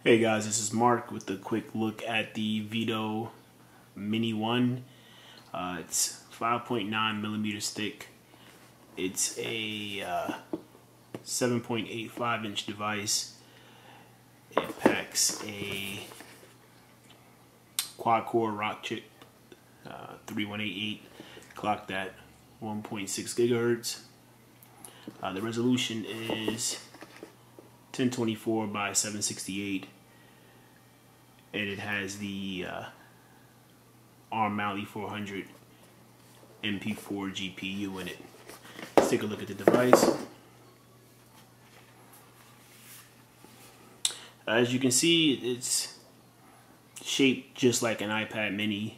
Hey guys, this is Mark with a quick look at the Vido Mini One. It's 5.9 millimeters thick. It's a 7.85 inch device. It packs a quad core rock chip, 3188, clocked at 1.6 gigahertz. The resolution is 1024 by 768, and it has the ARM Mali 400 MP4 GPU in it. Let's take a look at the device. As you can see, it's shaped just like an iPad mini.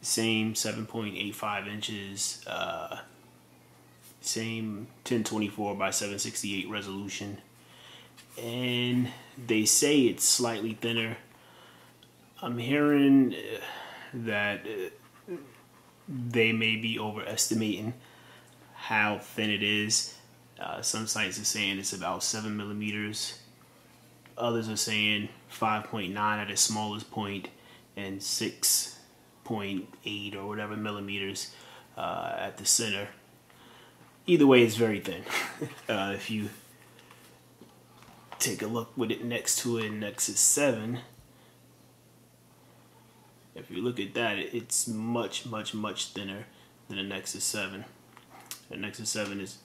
Same 7.85 inches, same 1024 by 768 resolution. And they say it's slightly thinner. I'm hearing that they may be overestimating how thin it is. Some sites are saying it's about 7 millimeters. Others are saying 5.9 at its smallest point and 6.8 or whatever millimeters at the center. Either way, it's very thin. If you take a look with it next to it, Nexus 7. If you look at that, it's much thinner than a Nexus 7. The Nexus 7 is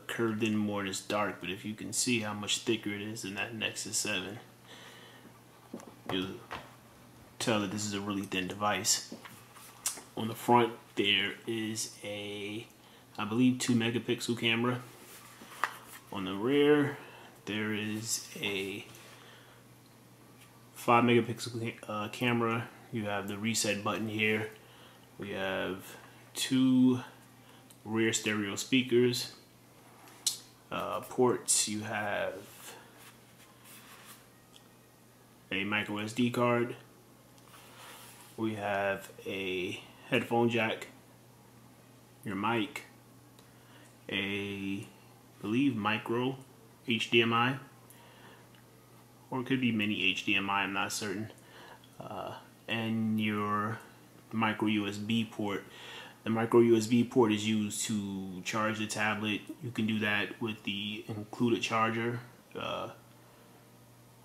curved in more and it's dark, but if you can see how much thicker it is than that Nexus 7, you'll tell that this is a really thin device. On the front, there is a, I believe, 2 megapixel camera. On the rear, there is a 5 megapixel camera. You have the reset button here. We have 2 rear stereo speakers. Ports, you have a MicroSD card. We have a headphone jack, your mic, I believe micro HDMI, or it could be mini HDMI, I'm not certain, and your micro USB port. The micro USB port is used to charge the tablet. You can do that with the included charger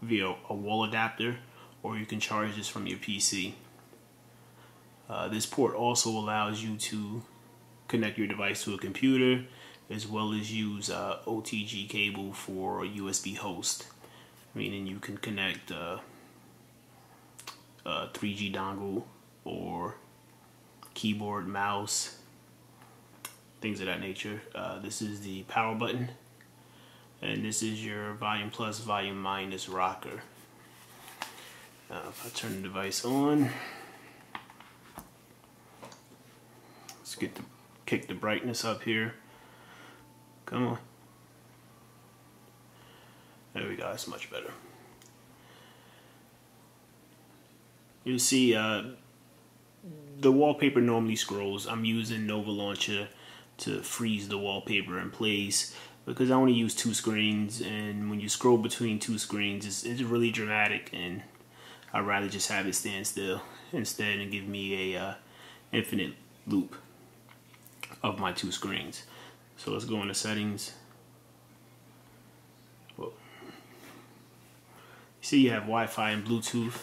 via a wall adapter, or you can charge this from your PC. This port also allows you to connect your device to a computer, as well as use OTG cable for a USB host, meaning you can connect a 3G dongle or keyboard, mouse, things of that nature. This is the power button, and this is your volume plus, volume minus rocker. If I turn the device on, let's kick the brightness up here. Come on. There we go, it's much better. You'll see the wallpaper normally scrolls. I'm using Nova Launcher to freeze the wallpaper in place because I only use 2 screens, and when you scroll between 2 screens, it's really dramatic, and I'd rather just have it stand still instead and give me a infinite loop of my 2 screens. So let's go into settings. Whoa. You see you have Wi-Fi and Bluetooth.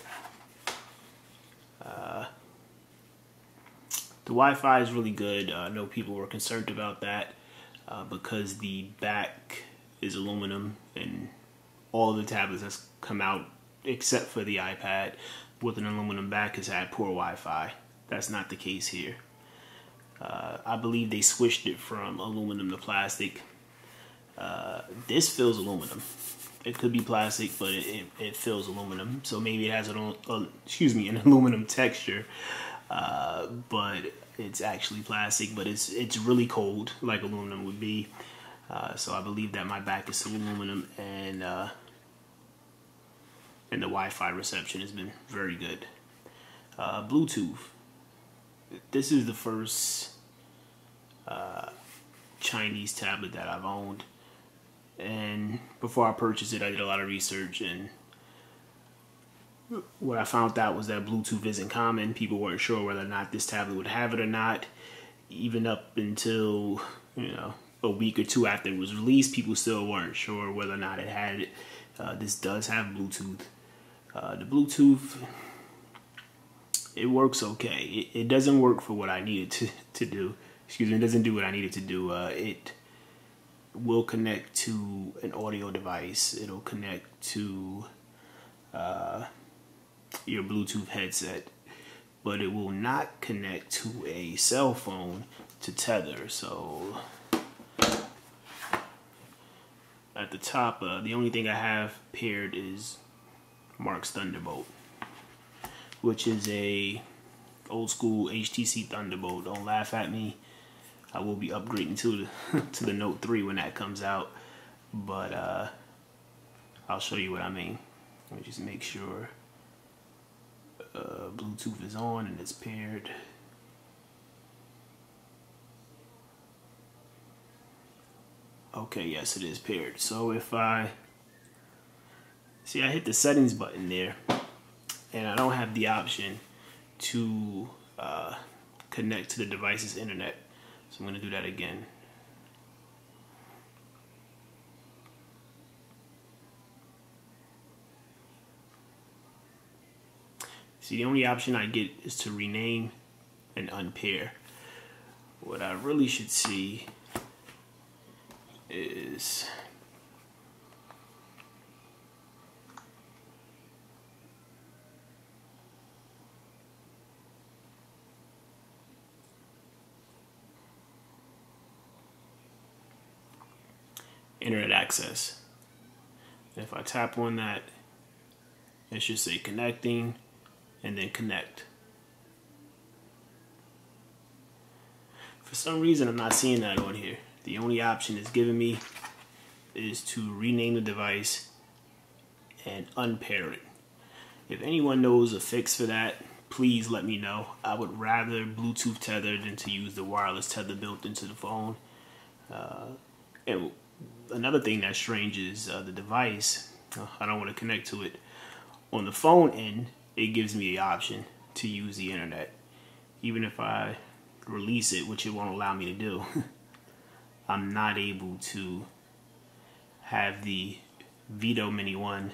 The Wi-Fi is really good. I know people were concerned about that because the back is aluminum, and all of the tablets that's come out except for the iPad with an aluminum back has had poor Wi-Fi. That's not the case here. I believe they switched it from aluminum to plastic. This feels aluminum. It could be plastic, but it feels aluminum. So maybe it has an aluminum texture, but it's actually plastic. But it's really cold, like aluminum would be. So I believe that my back is aluminum, and the Wi-Fi reception has been very good. Bluetooth. This is the first Chinese tablet that I've owned, And before I purchased it, I did a lot of research, and what I found out was that Bluetooth isn't common. People weren't sure whether or not this tablet would have it or not. Even up until, a week or two after it was released, people still weren't sure whether or not it had it. This does have Bluetooth. The Bluetooth, it works okay. It doesn't work for what I needed to do. Excuse me, it doesn't do what I needed to do. It will connect to an audio device. It'll connect to your Bluetooth headset, but it will not connect to a cell phone to tether. So at the top, the only thing I have paired is Mark's Thunderbolt, which is a old school HTC Thunderbolt. Don't laugh at me. I will be upgrading to the to the Note 3 when that comes out, but I'll show you what I mean. Let me just make sure Bluetooth is on and it's paired. Okay, yes, it is paired. So if I hit the settings button there, and I don't have the option to connect to the device's internet. So I'm going to do that again. See, the only option I get is to rename and unpair. What I really should see is internet access. And if I tap on that, it should say connecting and then connect. For some reason, I'm not seeing that on here. The only option it's giving me is to rename the device and unpair it. If anyone knows a fix for that, please let me know. I would rather Bluetooth tether than to use the wireless tether built into the phone. And another thing that's strange is the device. I don't want to connect to it. On the phone end, it gives me the option to use the internet. Even if I release it, which it won't allow me to do, I'm not able to have the Vido Mini One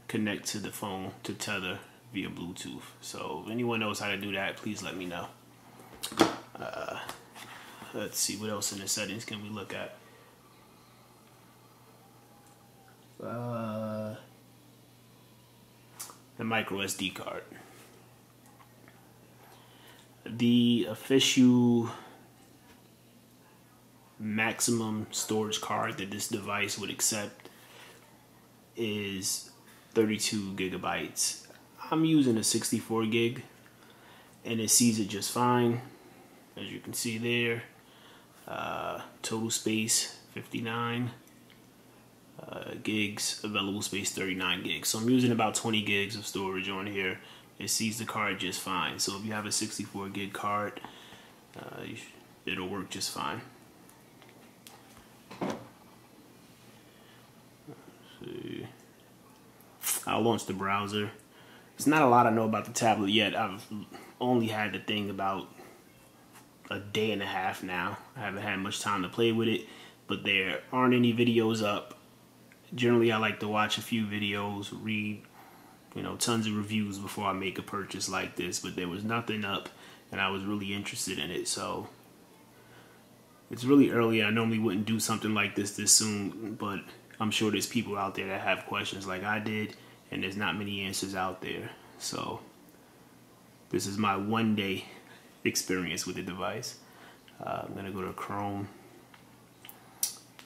connect to the phone to tether via Bluetooth. So if anyone knows how to do that, please let me know. Let's see, what else in the settings can we look at? The MicroSD card. The official maximum storage card that this device would accept is 32 gigabytes. I'm using a 64 gig and it sees it just fine, as you can see there. Total space 59 gigs, available space 39 gigs. So I'm using about 20 gigs of storage on here. It sees the card just fine. So if you have a 64 gig card, it'll work just fine. Let's see. I'll launch the browser. There's not a lot I know about the tablet yet. I've only had the thing about a day and a half now. I haven't had much time to play with it, but there aren't any videos up. Generally, I like to watch a few videos, read, tons of reviews before I make a purchase like this, but there was nothing up, and I was really interested in it. So it's really early. I normally wouldn't do something like this soon, but I'm sure there's people out there that have questions like I did, and there's not many answers out there. So this is my one-day experience with the device. I'm gonna go to Chrome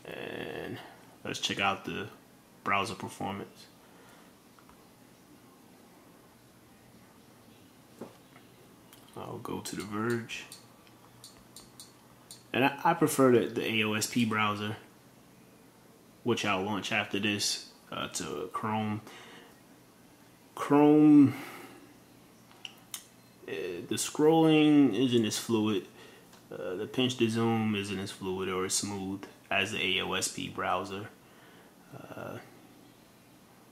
and let's check out the browser performance. I'll go to The Verge, and I prefer the AOSP browser, which I'll launch after this, to Chrome. Chrome, the scrolling isn't as fluid. The pinch to zoom isn't as fluid or as smooth as the AOSP browser.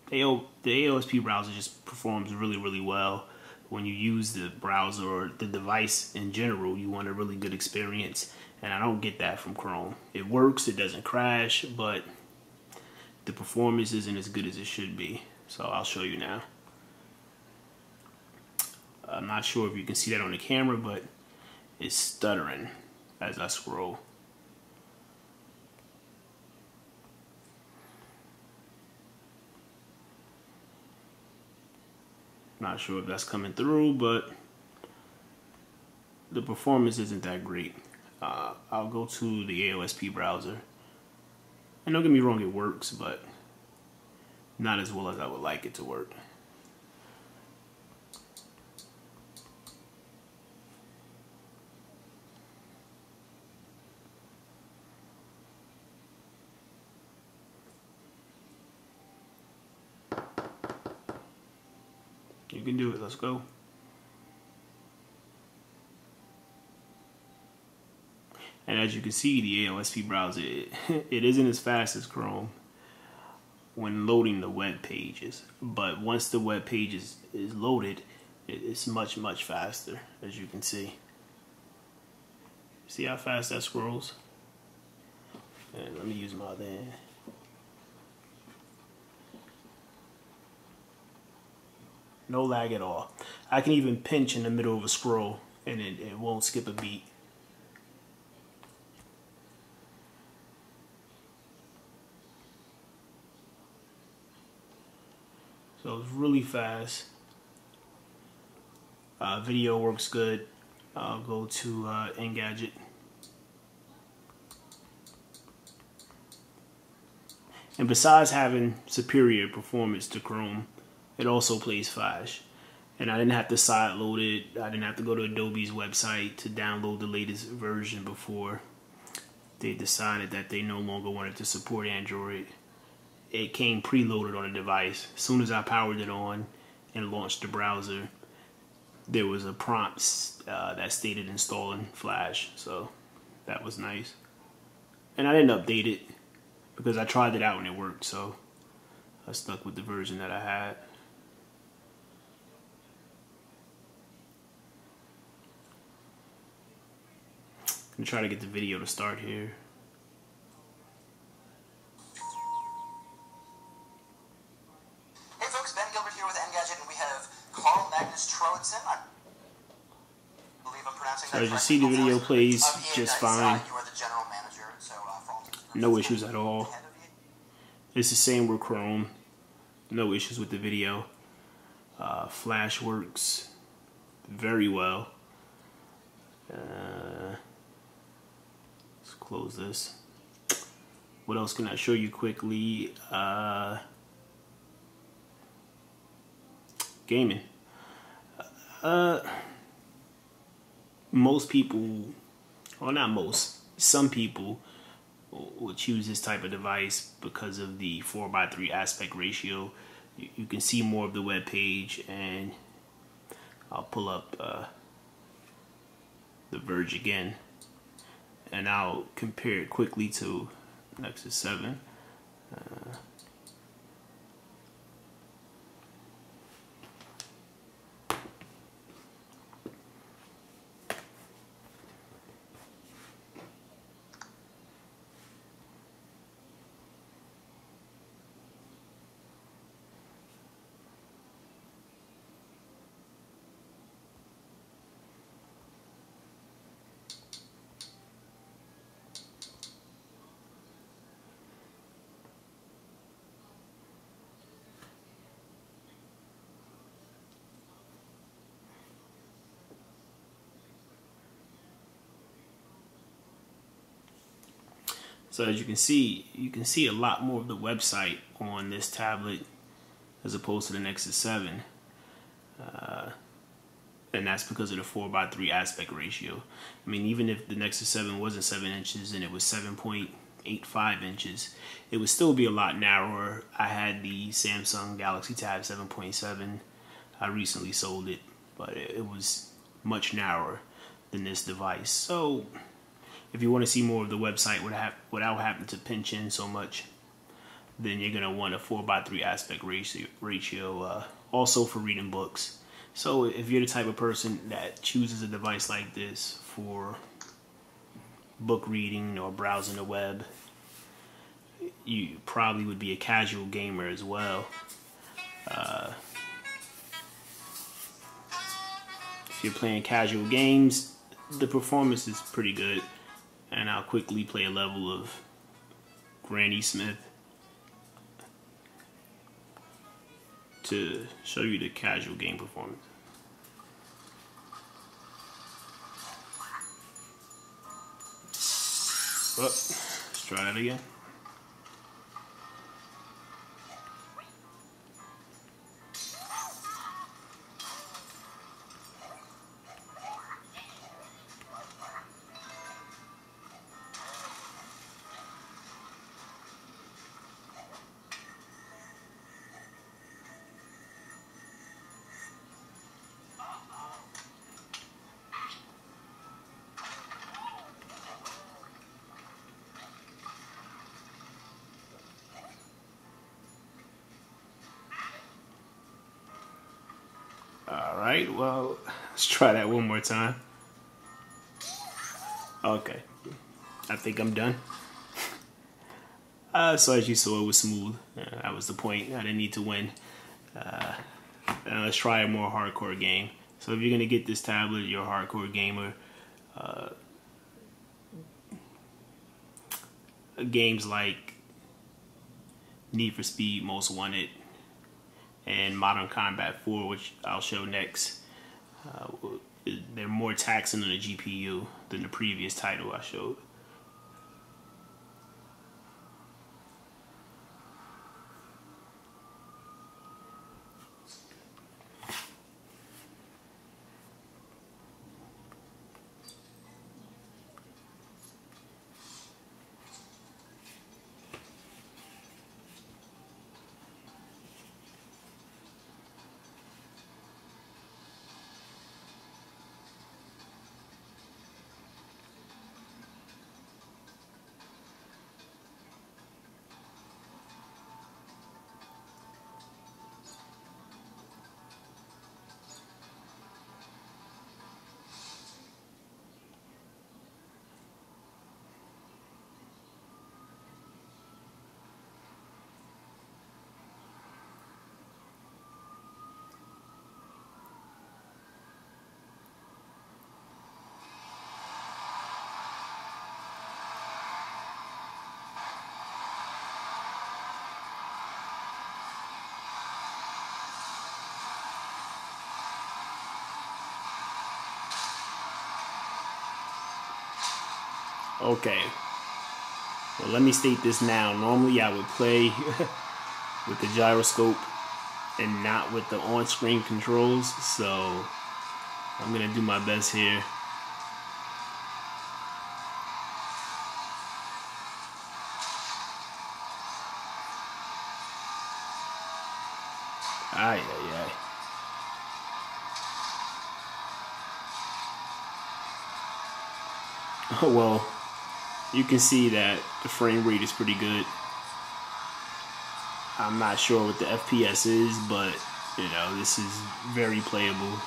The AOSP browser just performs really well. When you use the browser or the device in general, you want a really good experience, and I don't get that from Chrome. It works, it doesn't crash, but the performance isn't as good as it should be. So I'll show you now. I'm not sure if you can see that on the camera, but it's stuttering as I scroll. Not sure if that's coming through, but the performance isn't that great. I'll go to the AOSP browser. And don't get me wrong, it works, but not as well as I would like it to work. You can do it, let's go. And as you can see, the AOSP browser, it isn't as fast as Chrome when loading the web pages. But once the web page is loaded, it's much faster, as you can see. See how fast that scrolls? And let me use my other hand. No lag at all. I can even pinch in the middle of a scroll and it won't skip a beat. So it's really fast. Video works good. I'll go to Engadget. And besides having superior performance to Chrome, it also plays Flash. And I didn't have to sideload it. I didn't have to go to Adobe's website to download the latest version before they decided that they no longer wanted to support Android. It came preloaded on the device. As soon as I powered it on and launched the browser, there was a prompt that stated installing Flash. So that was nice. And I didn't update it because I tried it out and it worked. So I stuck with the version that I had. I'm gonna try to get the video to start here. Hey folks, Ben Gilbert here with Engadget, and we have Carl Magnus Troedsen. I believe I'm pronouncing that correctly. So as you see, the video plays just fine. You are the general manager, so no issues at all. It's the same with Chrome. No issues with the video. Flash works very well. Let's close this. What else can I show you quickly? Gaming. Most people, well, not most, some people will choose this type of device because of the 4:3 aspect ratio. You can see more of the web page, and I'll pull up the Verge again, and I'll compare it quickly to Nexus 7. So as you can see a lot more of the website on this tablet as opposed to the Nexus 7. And that's because of the 4:3 aspect ratio. I mean, even if the Nexus 7 wasn't 7 inches and it was 7.85 inches, it would still be a lot narrower. I had the Samsung Galaxy Tab 7.7. I recently sold it, but it was much narrower than this device. So if you want to see more of the website without having to pinch in so much, then you're gonna want a 4:3 aspect ratio. Also for reading books. So if you're the type of person that chooses a device like this for book reading or browsing the web, you probably would be a casual gamer as well. If you're playing casual games, the performance is pretty good. And I'll quickly play a level of Granny Smith to show you the casual game performance. Oh, let's try that again. Alright, well, let's try that one more time. Okay, I think I'm done. So as you saw, it was smooth. That was the point. I didn't need to win. Let's try a more hardcore game. So if you're going to get this tablet, you're a hardcore gamer. Games like Need for Speed Most Wanted and Modern Combat 4, which I'll show next, they're more taxing on the GPU than the previous title I showed. Okay, well, let me state this now. Normally I would play with the gyroscope and not with the on-screen controls, so I'm gonna do my best here. Ay, ay, ay. Oh, well, you can see that the frame rate is pretty good. I'm not sure what the FPS is, but, you know, this is very playable.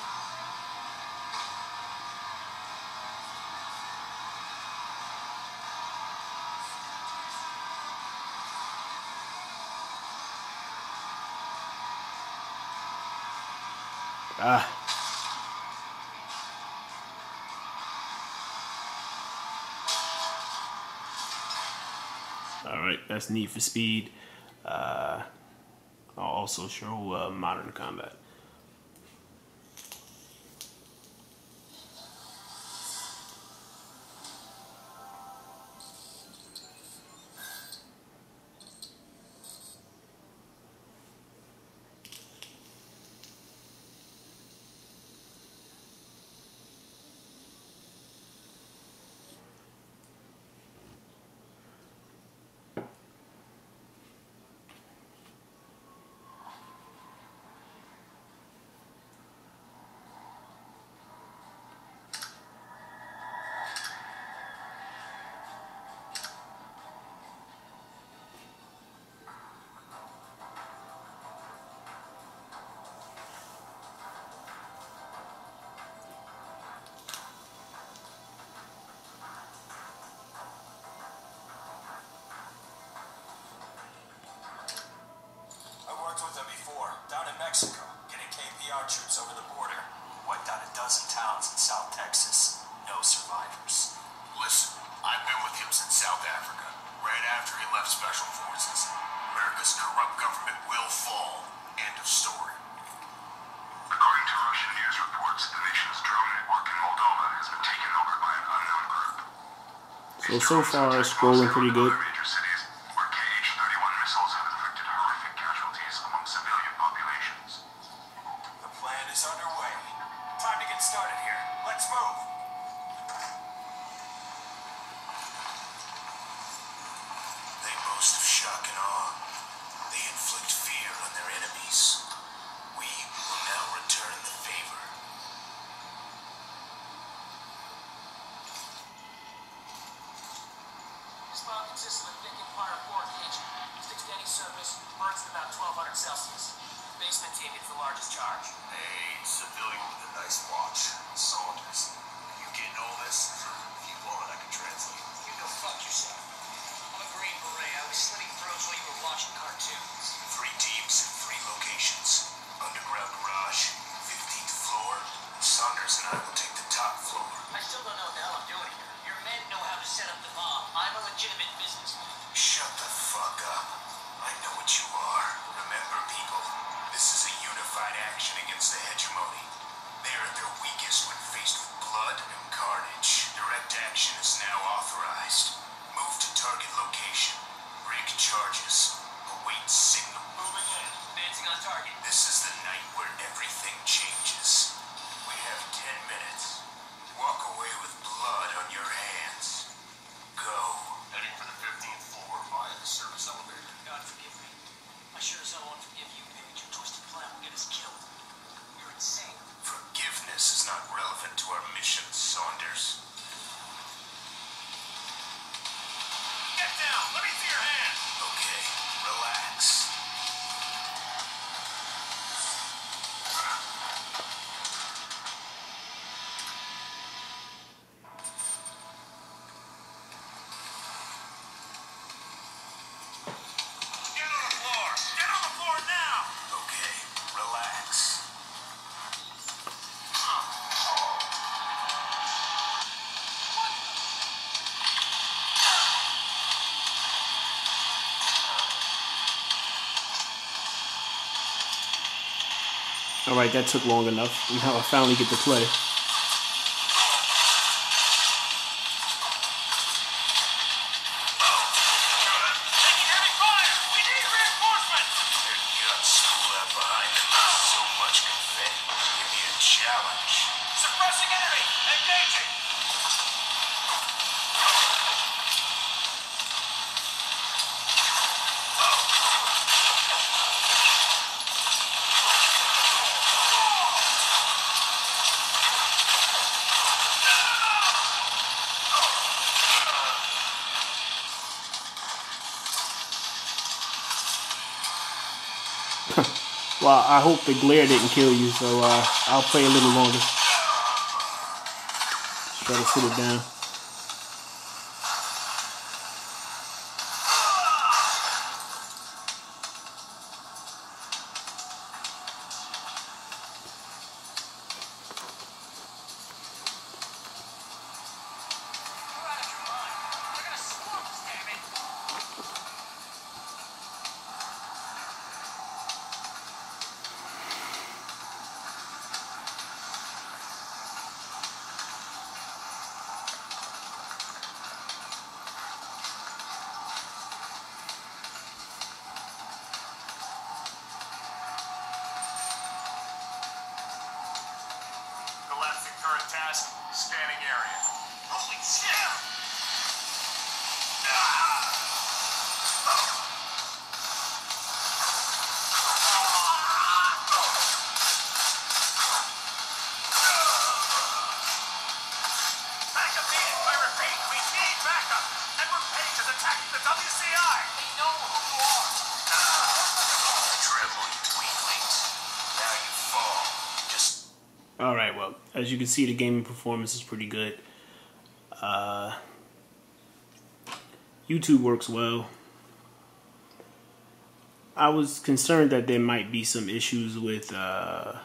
Ah. Alright, that's Need for Speed. I'll also show Modern Combat. Mexico, getting KPR troops over the border. Wiped out a dozen towns in South Texas. No survivors. Listen, I've been with him since South Africa, right after he left Special Forces. America's corrupt government will fall. End of story. According to Russian news reports, the nation's drone network in Moldova has been taken over by an unknown group. So far, it's scrolling pretty good. Major cities where Kh-31 missiles have inflicted horrific casualties among civilian populations. The plan is underway. Time to get started here. Let's move. They boast of shock and awe. They inflict fear on their enemies. We will now return the favor. This bomb consists of a thick Empire 4 cage. Sticks to any surface, burns at about 1200 Celsius. Basement team gets the largest charge. Hey, civilian with a nice watch. Saunders. You getting all this? If you want, I can translate. You go fuck yourself. I'm a Green Beret. I was slitting throats while you were watching cartoons. 3 teams, 3 locations. Underground garage, 15th floor. Saunders and I will take the top floor. I still don't know what the hell I'm doing here. Your men know how to set up the bomb. I'm a legitimate businessman. Shut the fuck up. I know what you are. Remember, people, this is a unified action against the hegemony. They are at their weakest when faced with blood and carnage. Direct action is now authorized. Move to target location. Rig charges. Await signal. Moving in. Advancing on target. This is the night where everything changes. We have 10 minutes. Walk away with blood on your hands. Go. Heading for the 15th floor via the service elevator. God forgive me. I sure as hell won't forgive you, Page. Your twisted plan will get us killed. You're insane. Forgiveness is not relevant to our mission, Saunders. Get down. Let me see your hands. Okay, relax. Get on the floor. Get on the floor now. Okay, relax. Alright, that took long enough. Now I finally get to play. Taking heavy fire. We need reinforcements. Their guts pull out behind them with so much confetti. Give me a challenge. Suppressing enemy. Engaging. Well, I hope the glare didn't kill you, so I'll play a little longer. Try to sit it down. You're out of your mind. They're gonna swarm us, damn it. Collapsing current task. Scanning area. Holy shit! Backup needed. I repeat, we need backup. Edward Page is attacking the WCI. They know who you are. Tremble, you weaklings. Now you fall. Just Alright, well, as you can see, the gaming performance is pretty good. YouTube works well. I was concerned that there might be some issues with app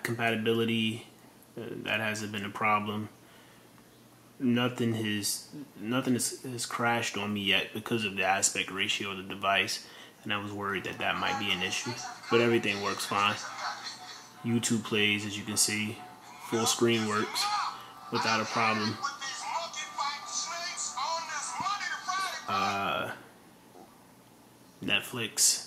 compatibility. That hasn't been a problem. Nothing has crashed on me yet because of the aspect ratio of the device, and I was worried that that might be an issue. But everything works fine. YouTube plays, as you can see. Full screen works without a problem. Netflix.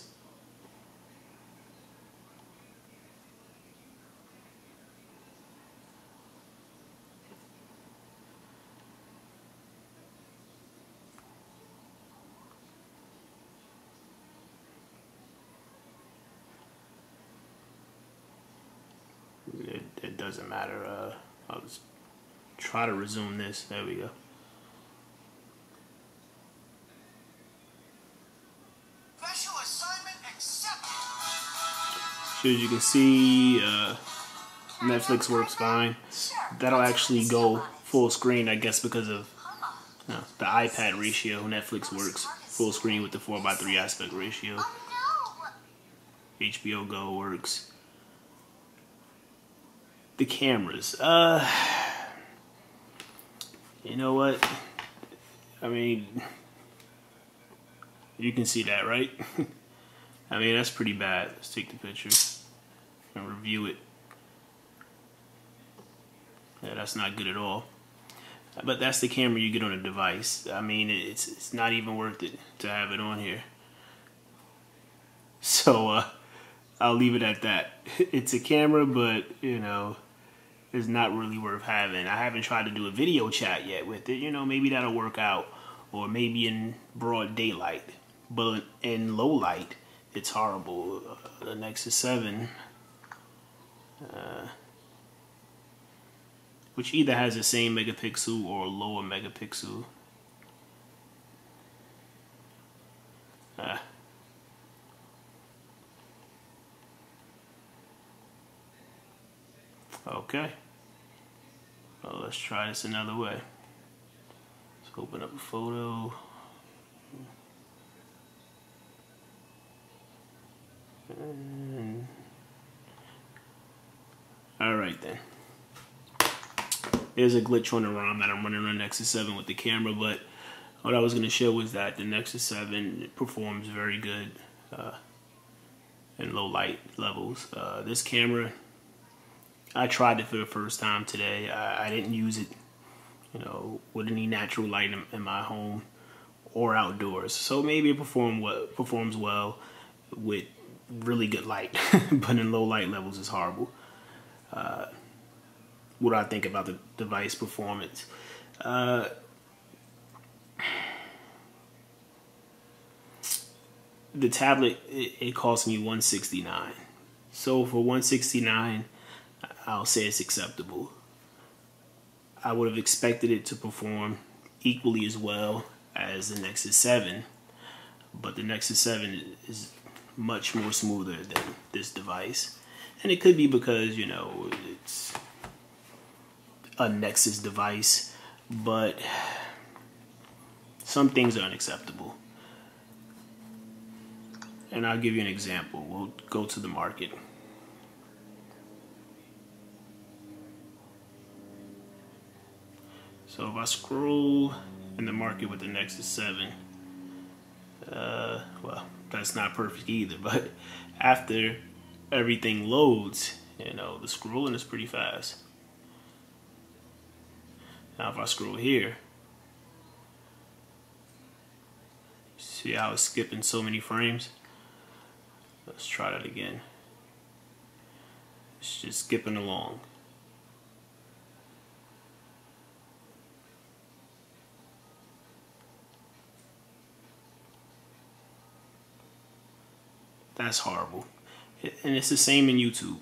It doesn't matter. I'll just try to resume this. There we go. Special assignment accepted. So as you can see, Netflix works fine. That'll actually go full screen, I guess, because of the iPad ratio. Netflix works full screen with the 4:3 aspect ratio. HBO Go works. The cameras. You know what? I mean, you can see that, right? I mean, that's pretty bad. Let's take the picture and review it. Yeah, that's not good at all. But that's the camera you get on a device. I mean, it's not even worth it to have it on here. So, I'll leave it at that. It's a camera, but, you know, it's not really worth having. I haven't tried to do a video chat yet with it. You know, maybe that'll work out. Or maybe in broad daylight. But in low light, it's horrible. The Nexus 7, which either has the same megapixel or lower megapixel. Okay. Well, let's try this another way. Let's open up a photo. Alright then. There's a glitch on the ROM that I'm running on the Nexus 7 with the camera, but what I was going to show was that the Nexus 7 performs very good in low light levels. This camera, I tried it for the first time today. I didn't use it, you know, with any natural light in my home or outdoors. So maybe it performs well with really good light, but in low light levels it's horrible. What do I think about the device performance? The tablet, it cost me $169. So for $169, I'll say it's acceptable. I would have expected it to perform equally as well as the Nexus 7, but the Nexus 7 is much more smoother than this device. And it could be because, you know, it's a Nexus device, but some things are unacceptable. And I'll give you an example. We'll go to the market. So if I scroll in the market with the Nexus 7, well, that's not perfect either, but after everything loads, you know, the scrolling is pretty fast. Now if I scroll here, see how it's skipping so many frames? Let's try that again. It's just skipping along. That's horrible. And it's the same in YouTube.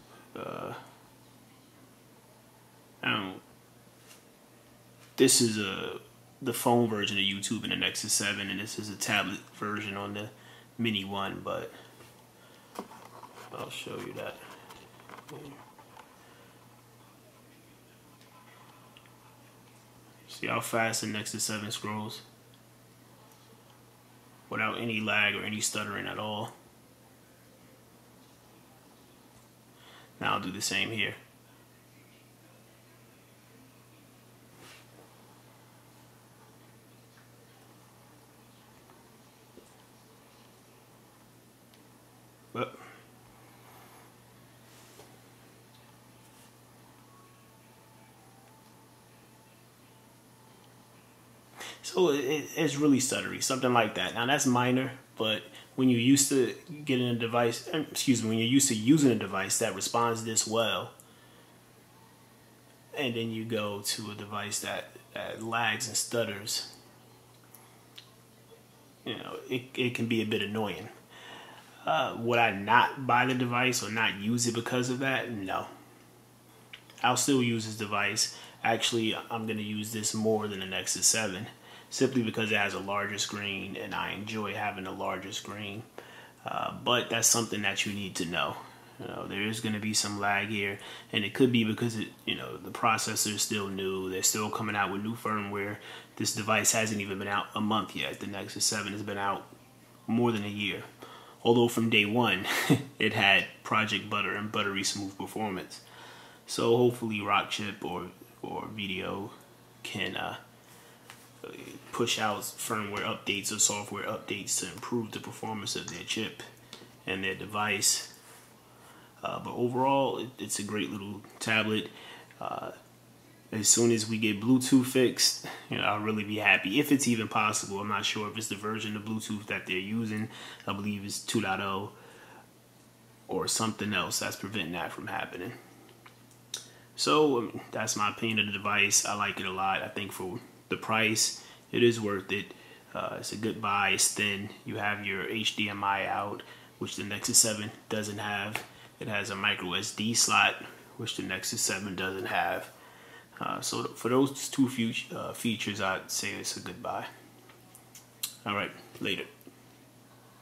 This is the phone version of YouTube in the Nexus 7, and this is a tablet version on the Mini One, but I'll show you that. See how fast the Nexus 7 scrolls? without any lag or any stuttering at all. Now I'll do the same here. But so it's really stuttery, something like that. Now that's minor, but when you're used to getting a device, when you're used to using a device that responds this well, and then you go to a device that lags and stutters, you know, it can be a bit annoying. Would I not buy the device or not use it because of that? No. I'll still use this device. Actually, I'm going to use this more than the Nexus 7, simply because it has a larger screen and I enjoy having a larger screen. But that's something that you need to know. You know, there is going to be some lag here, and it could be because the processor is still new. They're still coming out with new firmware. This device hasn't even been out a month yet. The Nexus 7 has been out more than a year. Although from day one, it had Project Butter and buttery smooth performance. So hopefully Rockchip or Vido can push out firmware updates or software updates to improve the performance of their chip and their device. But overall, it's a great little tablet. As soon as we get Bluetooth fixed, I'll really be happy, if it's even possible. I'm not sure if it's the version of Bluetooth that they're using. I believe it's 2.0 or something else that's preventing that from happening. So that's my opinion of the device. I like it a lot. I think for the price, it is worth it. It's a good buy. It's thin. You have your HDMI out, which the Nexus 7 doesn't have. It has a MicroSD slot, which the Nexus 7 doesn't have. So for those two features, I'd say it's a good buy. All right, later.